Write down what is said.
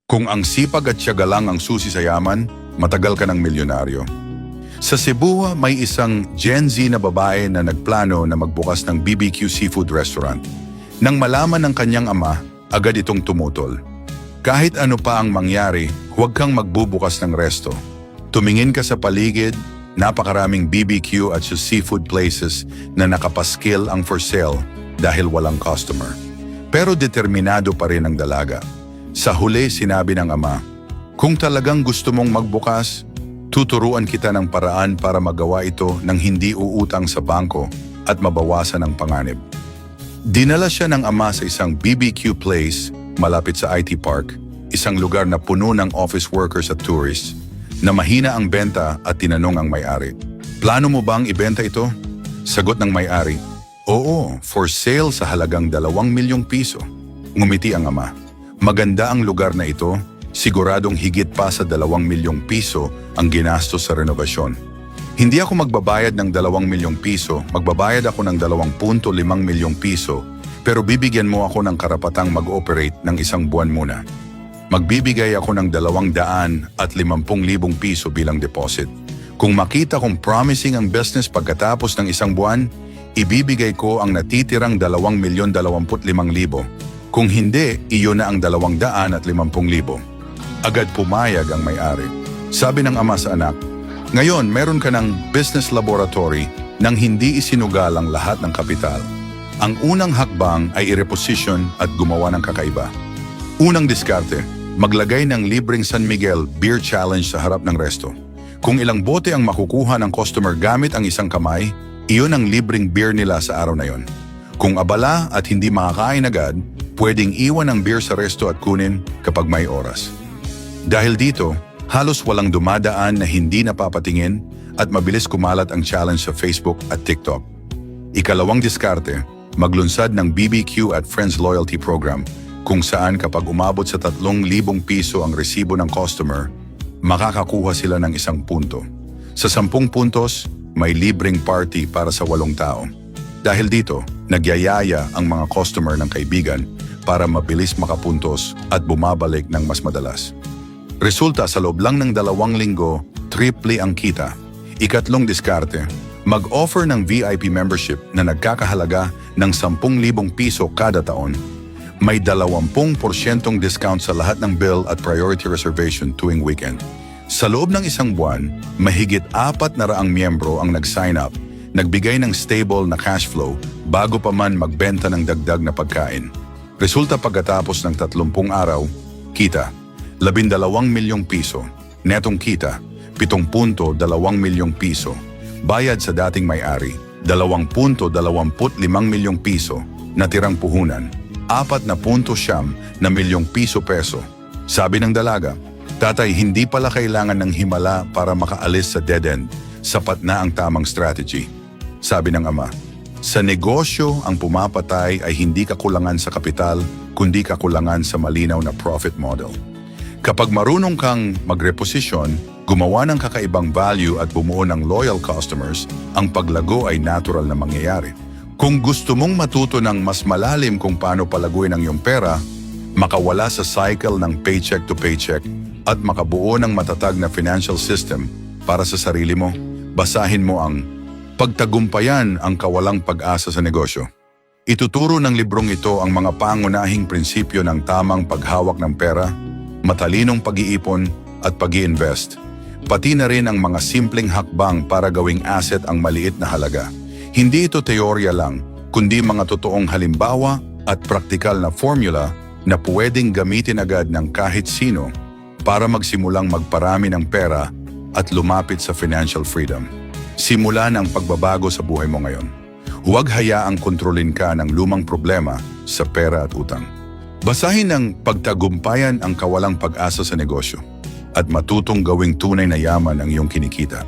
Kung ang sipag at tiyaga lang ang susi sa yaman, matagal ka ng milyonaryo. Sa Cebu, may isang Gen Z na babae na nagplano na magbukas ng BBQ Seafood Restaurant. Nang malaman ng kanyang ama, agad itong tumutol. Kahit ano pa ang mangyari, huwag kang magbubukas ng resto. Tumingin ka sa paligid, napakaraming BBQ at seafood places na nakapaskil ang for sale dahil walang customer. Pero determinado pa rin ang dalaga. Sa huli, sinabi ng ama, kung talagang gusto mong magbukas, tuturuan kita ng paraan para magawa ito nang hindi uutang sa bangko at mabawasan ang panganib. Dinala siya ng ama sa isang BBQ place malapit sa IT Park, isang lugar na puno ng office workers at tourists, na mahina ang benta at tinanong ang may-ari. Plano mo bang ibenta ito? Sagot ng may-ari, oo, for sale sa halagang 2 milyong piso. Ngumiti ang ama. Maganda ang lugar na ito, siguradong higit pa sa 2 milyong piso ang ginastos sa renovasyon. Hindi ako magbabayad ng 2 milyong piso, magbabayad ako ng 2.5 milyong piso, pero bibigyan mo ako ng karapatang mag-operate ng 1 buwan muna. Magbibigay ako ng 250,000 piso bilang deposit. Kung makita kong promising ang business pagkatapos ng 1 buwan, ibibigay ko ang natitirang 2,25,000. Kung hindi, iyon na ang 250,000. Agad pumayag ang may-ari. Sabi ng ama sa anak, ngayon meron ka ng business laboratory nang hindi isinugal ang lahat ng kapital. Ang unang hakbang ay i-reposition at gumawa ng kakaiba. Unang diskarte, maglagay ng libreng San Miguel Beer Challenge sa harap ng resto. Kung ilang bote ang makukuha ng customer gamit ang isang kamay, iyon ang libreng beer nila sa araw na yon. Kung abala at hindi makakain agad, pwedeng iwan ang beer sa resto at kunin kapag may oras. Dahil dito, halos walang dumadaan na hindi napapatingin at mabilis kumalat ang challenge sa Facebook at TikTok. Ikalawang diskarte, maglunsad ng BBQ at Friends Loyalty Program kung saan kapag umabot sa 3,000 piso ang resibo ng customer, makakakuha sila ng 1 punto. Sa 10 puntos, may libreng party para sa 8 tao. Dahil dito, nagyayaya ang mga customer ng kaibigan para mabilis makapuntos at bumabalik ng mas madalas. Resulta, sa loob lang ng 2 linggo, triple ang kita. Ikatlong diskarte, mag-offer ng VIP membership na nagkakahalaga ng 10,000 piso kada taon. May 20% discount sa lahat ng bill at priority reservation tuwing weekend. Sa loob ng 1 buwan, mahigit 400 miyembro ang nag-sign up, nagbigay ng stable na cash flow bago pa man magbenta ng dagdag na pagkain. Resulta, pagkatapos ng 30 araw, kita, 12 milyong piso. Netong kita, 7.2 milyong piso. Bayad sa dating may-ari, 2.25 milyong piso. Natirang puhunan, 4.9 milyong piso. Sabi ng dalaga, tatay, hindi pala kailangan ng himala para makaalis sa dead end. Sapat na ang tamang strategy. Sabi ng ama, sa negosyo, ang pumapatay ay hindi kakulangan sa kapital, kundi kakulangan sa malinaw na profit model. Kapag marunong kang mag-reposition, gumawa ng kakaibang value at bumuo ng loyal customers, ang paglago ay natural na mangyayari. Kung gusto mong matuto ng mas malalim kung paano palaguin ang iyong pera, makawala sa cycle ng paycheck to paycheck, at makabuo ng matatag na financial system para sa sarili mo, basahin mo ang Pagtagumpayan ang Kawalang Pag-asa sa Negosyo. Ituturo ng librong ito ang mga pangunahing prinsipyo ng tamang paghawak ng pera, matalinong pag-iipon at pag-i-invest, pati na rin ang mga simpleng hakbang para gawing asset ang maliit na halaga. Hindi ito teorya lang, kundi mga totoong halimbawa at praktikal na formula na pwedeng gamitin agad ng kahit sino para magsimulang magparami ng pera at lumapit sa financial freedom. Simulan ang pagbabago sa buhay mo ngayon. Huwag hayaang kontrolin ka ng lumang problema sa pera at utang. Basahin ang Pagtagumpayan ang Kawalang Pag-asa sa Negosyo at matutong gawing tunay na yaman ang iyong kinikita.